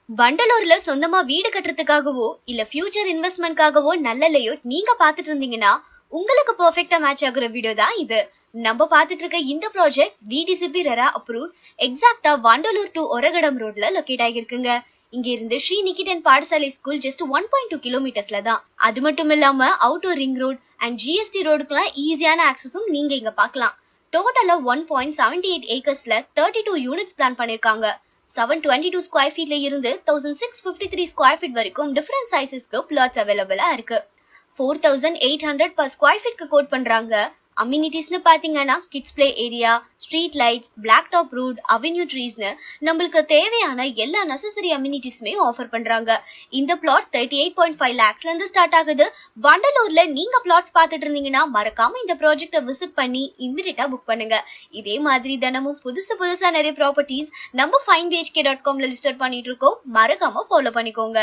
வண்டலூர்ல சொந்தமா வீடு கட்டுறதுக்காகவோ இல்ல ஃபியூச்சர் இன்வெஸ்ட்மெண்ட்காகவோ நல்ல லேஅவுட் நீங்க பாத்துட்டு இருந்தீங்கன்னா உங்களுக்கு பெர்ஃபெக்ட்டா மேட்ச் ஆகுற வீடியோ தான் இது. நம்ம பாத்துட்டு இருக்க இந்த ப்ராஜெக்ட் டிடிசிபி ரெரா அப்ரூவ் எக்ஸாக்ட்டா வண்டலூர் டு ஒரகடம் ரோட்ல லொகேட் ஆகிருக்குங்க. இங்க இருந்து ஸ்ரீ நிகிதன் பாடசாலை ஸ்கூல் ஜஸ்ட் 1.2 கிலோமீட்டர்ஸ்ல தான். அது மட்டும் இல்லாம outer ring road and GST ரோடுக்குலாம் ஈஸியான ஆக்சஸும் நீங்க இங்க பார்க்கலாம். டோட்டலா 1.78 ஏக்கர்ஸ்ல 32 யூனிட்ஸ் பிளான் பண்ணிருக்காங்க. 722 ஸ்கொயர் ஃபீட்ல இருந்து 1653 ஸ்கொயர் ஃபீட் வரைக்கும் டிஃபரண்ட் சைஸஸ்க்கு பிளாட்ஸ் அவைலபிளா இருக்கு. 4800 per ஸ்கொயர் ஃபீட்க்கு கோட் பண்றாங்க. அம்யூனிட்டிஸ்னு பாத்தீங்கன்னா kids play area, street lights, black top road, avenue ட்ரீஸ்னு நம்மளுக்கு தேவையான எல்லா நெசசரி அம்யூனிட்டிஸுமே ஆஃபர் பண்றாங்க. இந்த பிளாட் 38.5 lakhsல இருந்து ஸ்டார்ட் ஆகுது. வண்டலூர்ல நீங்க பிளாட்ஸ் பார்த்துட்டு இருந்தீங்கன்னா மறக்காம இந்த ப்ராஜெக்டை விசிட் பண்ணி இமிடியேட்டா புக் பண்ணுங்க. இதே மாதிரி தினமும் புதுசா நிறைய ப்ராப்பர்ட்டிஸ் நம்ம finebhk.comல லிஸ்ட் பண்ணிட்டு இருக்கோம். மறக்காம ஃபாலோ பண்ணிக்கோங்க.